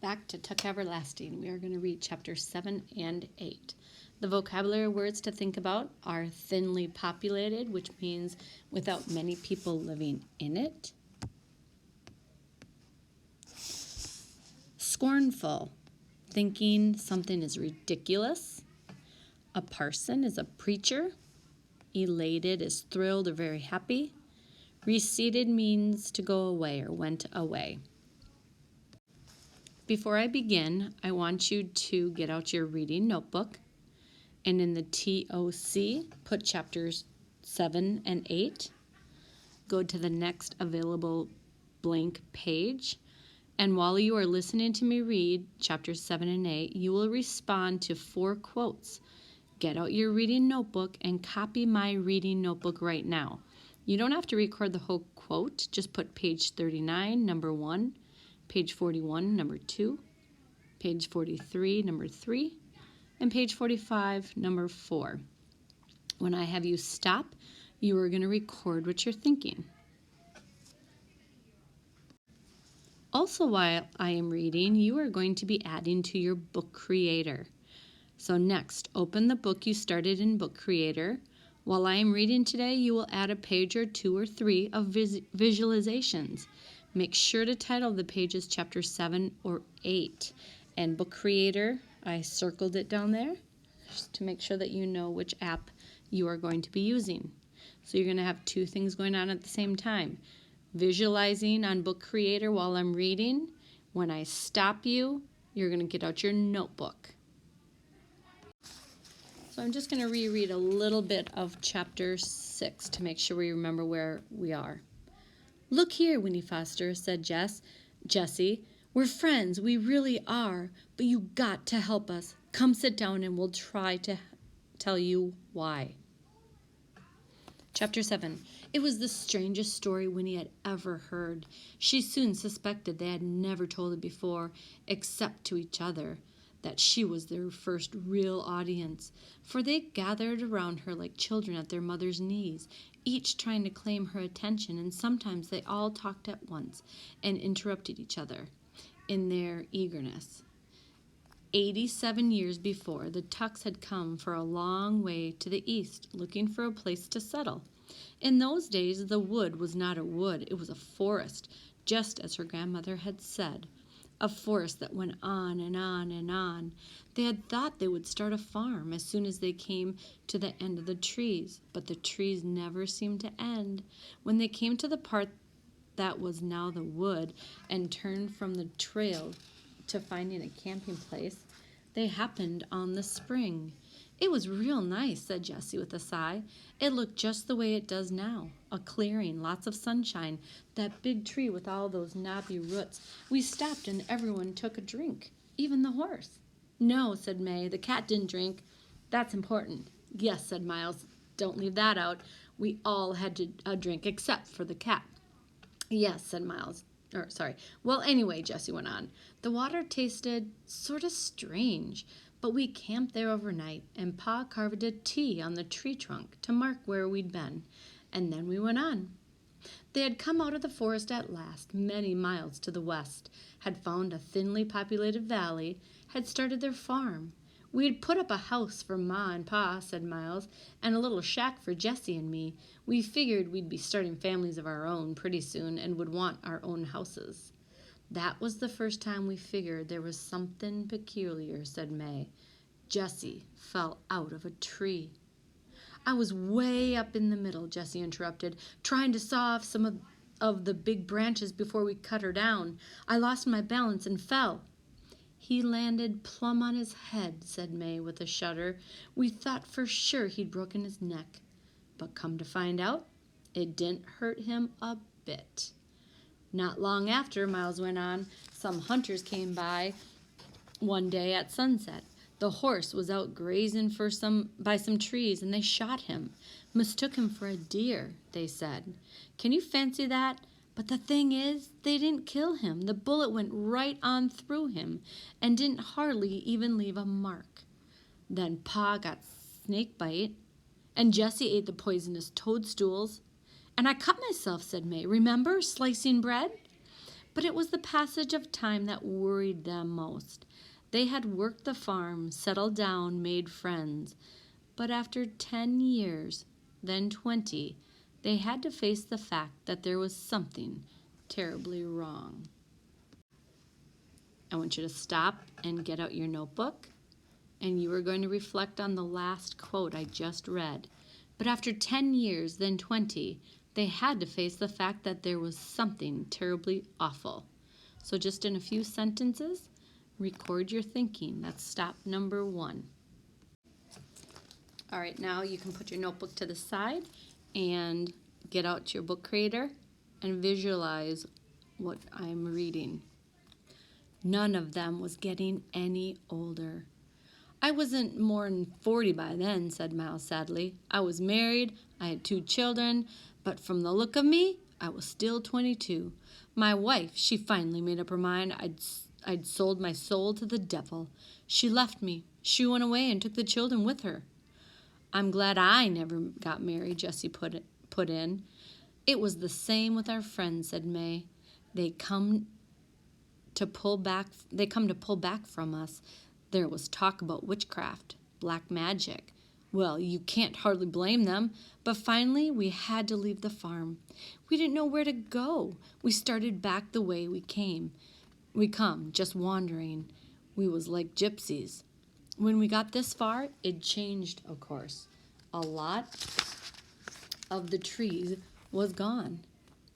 back to Tuck Everlasting. We are going to read chapter 7 and 8. The vocabulary words to think about are thinly populated, which means without many people living in it. Scornful, thinking something is ridiculous. A parson is a preacher. Elated is thrilled or very happy. Receded means to go away or went away. Before I begin, I want you to get out your reading notebook and in the TOC, put chapters 7 and 8. Go to the next available blank page. And while you are listening to me read chapters 7 and 8, you will respond to 4 quotes. Get out your reading notebook and copy my reading notebook right now. You don't have to record the whole quote. Just put page 39, number 1, page 41, number 2, page 43, number 3, and page 45, number 4. When I have you stop, you are going to record what you're thinking. Also, while I am reading, you are going to be adding to your book creator. So next, open the book you started in Book Creator. While I am reading today, you will add a page or 2 or 3 of visualizations. Make sure to title the pages chapter 7 or 8. And Book Creator, I circled it down there just to make sure that you know which app you are going to be using. So you're going to have 2 things going on at the same time. Visualizing on Book Creator while I'm reading. When I stop you, you're going to get out your notebook. So I'm just going to reread a little bit of chapter 6 to make sure we remember where we are. "Look here, Winnie Foster," said Jessie. "We're friends, we really are, but you got to help us. Come sit down and we'll try to tell you why." Chapter 7. It was the strangest story Winnie had ever heard. She soon suspected they had never told it before, except to each other, that she was their first real audience, for they gathered around her like children at their mother's knees, each trying to claim her attention, and sometimes they all talked at once and interrupted each other in their eagerness. 87 years before, the Tucks had come for a long way to the east, looking for a place to settle. In those days, the wood was not a wood, it was a forest, just as her grandmother had said. A forest that went on and on and on. They had thought they would start a farm as soon as they came to the end of the trees, but the trees never seemed to end. When they came to the part that was now the wood and turned from the trail to finding a camping place, they happened on the spring. "It was real nice," said Jessie with a sigh. "It looked just the way it does now. A clearing, lots of sunshine, that big tree with all those knobby roots. We stopped and everyone took a drink, even the horse." "No," said May, "the cat didn't drink. That's important." "Yes," said Miles, "don't leave that out. We all had a drink except for the cat." "Yes," said Miles. Well, anyway," Jessie went on, "the water tasted sort of strange. But we camped there overnight, and Pa carved a T on the tree trunk to mark where we'd been, and then we went on." They had come out of the forest at last, many miles to the west, had found a thinly populated valley, had started their farm. "We had put up a house for Ma and Pa," said Miles, "and a little shack for Jessie and me. We figured we'd be starting families of our own pretty soon and would want our own houses." "That was the first time we figured there was something peculiar," said May. Jessie fell out of a tree. "I was way up in the middle," Jessie interrupted, "trying to saw off some of the big branches before we cut her down. I lost my balance and fell." "He landed plumb on his head," said May with a shudder. "We thought for sure he'd broken his neck. But come to find out, it didn't hurt him a bit." "Not long after," Miles went on, "some hunters came by one day at sunset. The horse was out grazing by some trees, and they shot him. Mistook him for a deer, they said. Can you fancy that? But the thing is, they didn't kill him. The bullet went right on through him and didn't hardly even leave a mark. Then Pa got snake bite, and Jessie ate the poisonous toadstools. And I cut myself," said May. "Remember, slicing bread?" But it was the passage of time that worried them most. They had worked the farm, settled down, made friends. But after 10 years, then 20, they had to face the fact that there was something terribly wrong. I want you to stop and get out your notebook, and you are going to reflect on the last quote I just read. But after 10 years, then 20, they had to face the fact that there was something terribly awful. So just in a few sentences, record your thinking. That's stop number 1. All right, now you can put your notebook to the side and get out your book creator and visualize what I'm reading. None of them was getting any older. I wasn't more than 40 by then, said Miles sadly. I was married, I had 2 children, but from the look of me, I was still 22. My wife, she finally made up her mind I'd sold my soul to the devil. She left me. She went away and took the children with her. I'm glad I never got married, Jessie put in. It was the same with our friends, said May. They come to pull back from us. There was talk about witchcraft, black magic. Well, you can't hardly blame them, but finally we had to leave the farm. We didn't know where to go. We started back the way we come, just wandering. We was like gypsies. When we got this far, it changed, of course. A lot of the trees was gone.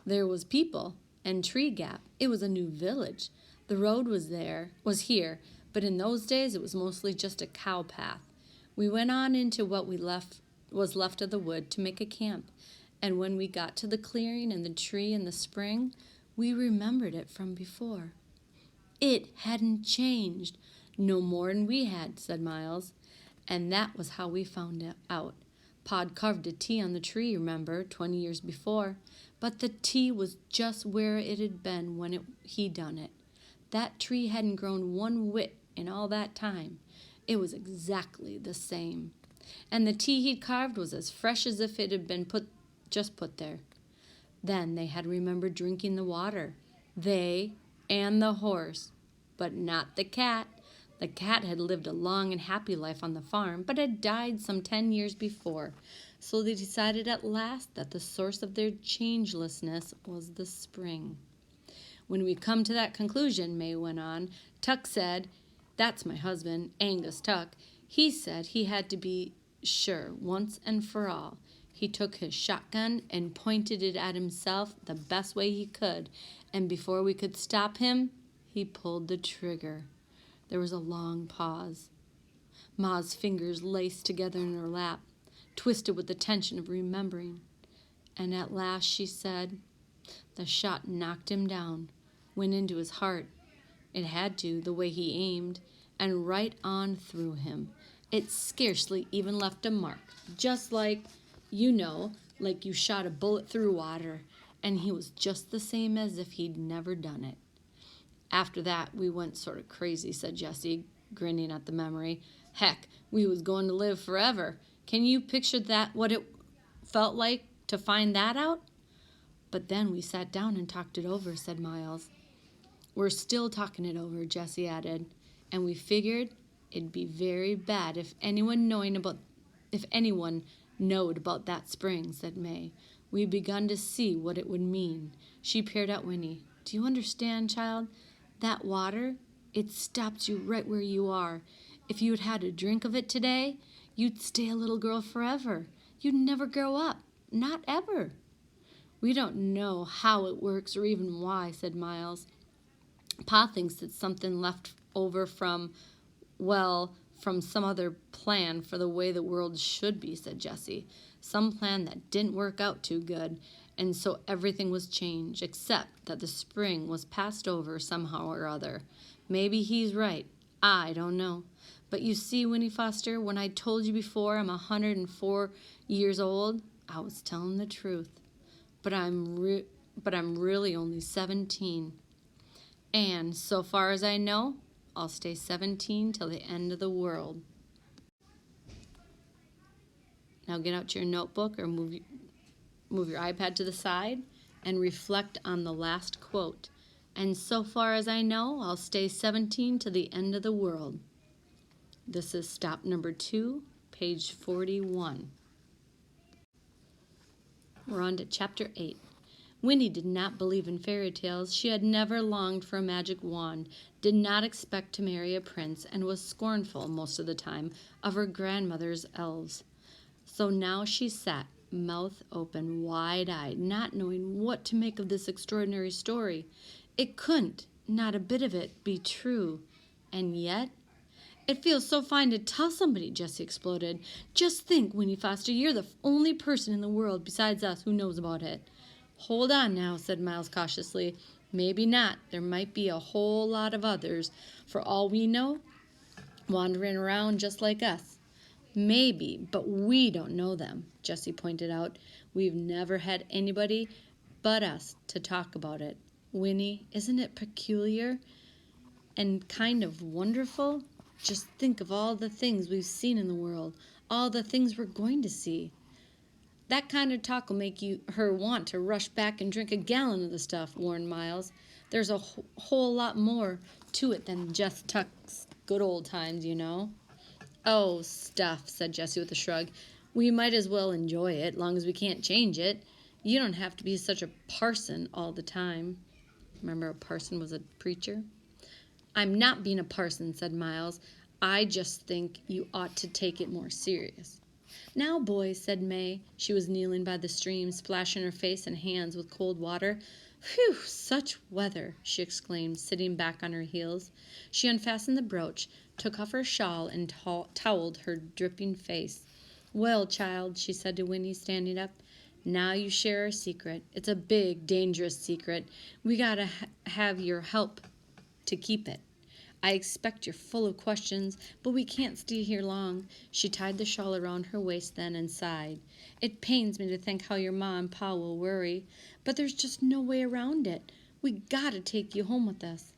There was people and tree gap. It was a new village. The road was here, but in those days it was mostly just a cow path. We went on into what was left of the wood to make a camp, and when we got to the clearing and the tree and the spring, we remembered it from before. It hadn't changed, no more than we had, said Miles, and that was how we found it out. Pod carved a T on the tree, remember, 20 years before, but the T was just where it had been when he done it. That tree hadn't grown one whit in all that time. It was exactly the same. And the T he'd carved was as fresh as if it had been put there. Then they had remembered drinking the water. They and the horse, but not the cat. The cat had lived a long and happy life on the farm, but had died some 10 years before. So they decided at last that the source of their changelessness was the spring. When we come to that conclusion, May went on, Tuck said, that's my husband, Angus Tuck, he said he had to be sure once and for all. He took his shotgun and pointed it at himself the best way he could, and before we could stop him, he pulled the trigger. There was a long pause. Ma's fingers laced together in her lap, twisted with the tension of remembering. And at last she said, the shot knocked him down, went into his heart. It had to, the way he aimed, and right on through him. It scarcely even left a mark, just like you shot a bullet through water, and he was just the same as if he'd never done it. After that, we went sort of crazy, said Jessie, grinning at the memory. Heck, we was going to live forever. Can you picture that, what it felt like to find that out? But then we sat down and talked it over, said Miles. We're still talking it over, Jessie added, and we figured it'd be very bad if anyone knowed about that spring, said May. We begun to see what it would mean. She peered at Winnie. Do you understand, child? That water, it stops you right where you are. If you'd had a drink of it today, you'd stay a little girl forever. You'd never grow up, not ever. We don't know how it works or even why, said Miles. Pa thinks it's something left over from some other plan for the way the world should be, said Jessie. Some plan that didn't work out too good, and so everything was changed, except that the spring was passed over somehow or other. Maybe he's right. I don't know. But you see, Winnie Foster, when I told you before I'm 104 years old, I was telling the truth. But I'm really only 17. And so far as I know, I'll stay 17 till the end of the world. Now get out your notebook or move your iPad to the side and reflect on the last quote. And so far as I know, I'll stay 17 to the end of the world. This is stop number 2, page 41. We're on to chapter 8. Winnie did not believe in fairy tales. She had never longed for a magic wand, did not expect to marry a prince, and was scornful, most of the time, of her grandmother's elves. So now she sat, mouth open, wide-eyed, not knowing what to make of this extraordinary story. It couldn't, not a bit of it, be true. And yet, it feels so fine to tell somebody, Jessie exploded. Just think, Winnie Foster, you're the only person in the world besides us who knows about it. Hold on now, said Miles cautiously. Maybe not. There might be a whole lot of others, for all we know, wandering around just like us. Maybe, but we don't know them, Jessie pointed out. We've never had anybody but us to talk about it. Winnie, isn't it peculiar and kind of wonderful? Just think of all the things we've seen in the world, all the things we're going to see. That kind of talk will make her want to rush back and drink a gallon of the stuff, warned Miles. There's a whole lot more to it than just Tuck's good old times, you know. Oh, stuff, said Jessie with a shrug. We might as well enjoy it, long as we can't change it. You don't have to be such a parson all the time. Remember, a parson was a preacher? I'm not being a parson, said Miles. I just think you ought to take it more serious. Now, boys, said May. She was kneeling by the stream, splashing her face and hands with cold water. Phew, such weather, she exclaimed, sitting back on her heels. She unfastened the brooch, took off her shawl, and toweled her dripping face. Well, child, she said to Winnie, standing up, now you share our secret. It's a big, dangerous secret. We gotta have your help to keep it. I expect you're full of questions, but we can't stay here long. She tied the shawl around her waist then and sighed. It pains me to think how your ma and pa will worry, but there's just no way around it. We gotta take you home with us.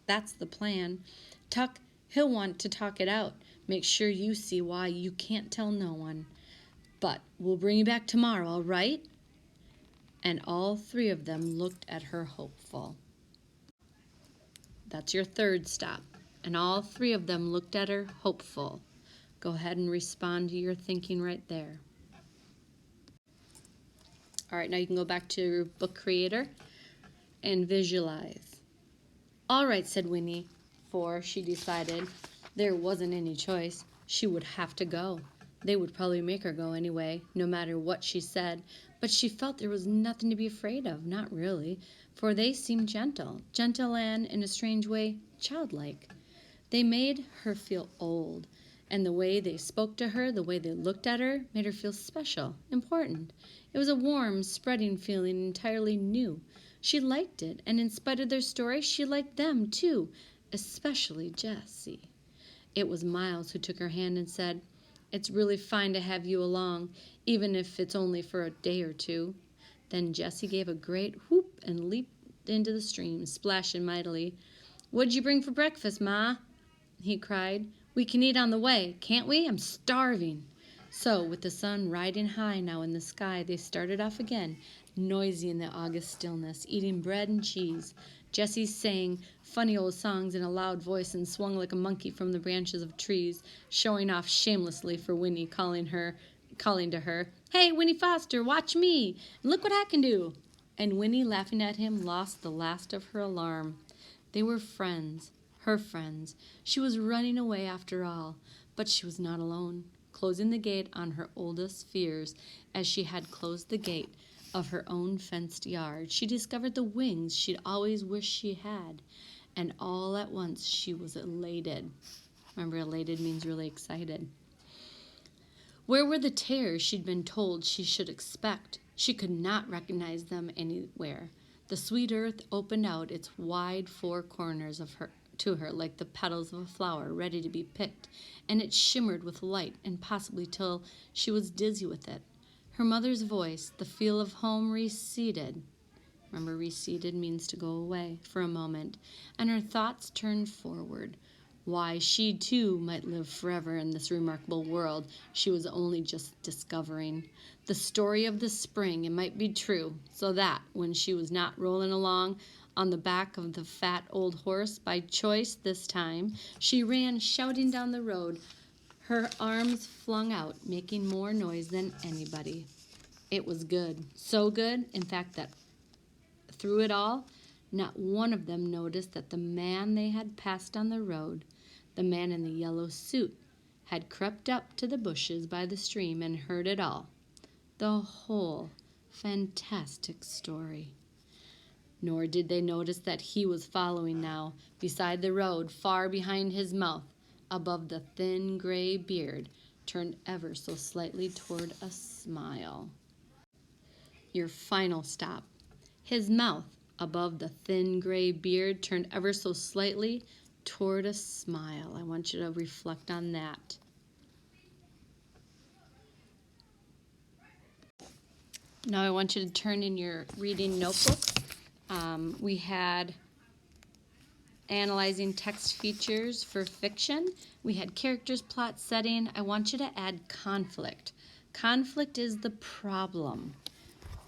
That's the plan. Tuck, he'll want to talk it out. Make sure you see why you can't tell no one. But we'll bring you back tomorrow, all right? And all three of them looked at her hopeful. That's your third stop. And all three of them looked at her hopeful. Go ahead and respond to your thinking right there. All right, now you can go back to your book creator and visualize. All right, said Winnie, for she decided there wasn't any choice. She would have to go. They would probably make her go anyway, no matter what she said, but she felt there was nothing to be afraid of, not really, for they seemed gentle and, in a strange way, childlike. They made her feel old, and the way they spoke to her, the way they looked at her, made her feel special, important. It was a warm, spreading feeling, entirely new. She liked it, and in spite of their story, she liked them, too, especially Jessie. It was Miles who took her hand and said, It's really fine to have you along, even if it's only for a day or two. Then Jessie gave a great whoop and leaped into the stream, splashing mightily. What'd you bring for breakfast, Ma? He cried. We can eat on the way, can't we? I'm starving. So, with the sun riding high now in the sky, they started off again, noisy in the August stillness, eating bread and cheese. Jessie sang funny old songs in a loud voice and swung like a monkey from the branches of trees, showing off shamelessly for Winnie, calling to her, Hey, Winnie Foster, watch me, and look what I can do. And Winnie, laughing at him, lost the last of her alarm. They were friends, her friends. She was running away after all, but she was not alone, closing the gate on her oldest fears as she had closed the gate of her own fenced yard. She discovered the wings she'd always wished she had, and all at once she was elated. Remember, elated means really excited. Where were the terrors she'd been told she should expect? She could not recognize them anywhere. The sweet earth opened out its wide four corners to her like the petals of a flower ready to be picked, and it shimmered with light, and possibly till she was dizzy with it. Her mother's voice, the feel of home, receded. Remember, receded means to go away for a moment, and her thoughts turned forward. Why, she too might live forever in this remarkable world she was only just discovering. The story of the spring, it might be true, so that, when she was not rolling along on the back of the fat old horse, by choice this time. She ran shouting down the road, her arms flung out, making more noise than anybody. It was good, so good, in fact, that through it all, not one of them noticed that the man they had passed on the road, the man in the yellow suit, had crept up to the bushes by the stream and heard it all, the whole fantastic story. Nor did they notice that he was following now, beside the road, far behind his mouth, above the thin gray beard, turned ever so slightly toward a smile. Your final stop. His mouth, above the thin gray beard, turned ever so slightly toward a smile. I want you to reflect on that. Now I want you to turn in your reading notebook. We had analyzing text features for fiction. We had characters, plot, setting. I want you to add conflict. Conflict is the problem.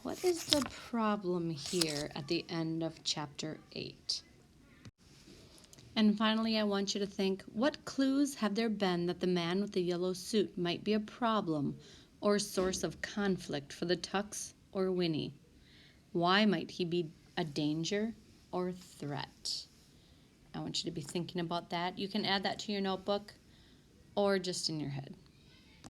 What is the problem here at the end of chapter 8? And finally, I want you to think, what clues have there been that the man with the yellow suit might be a problem or source of conflict for the Tucks or Winnie? Why might he be a danger or threat? I want you to be thinking about that. You can add that to your notebook or just in your head.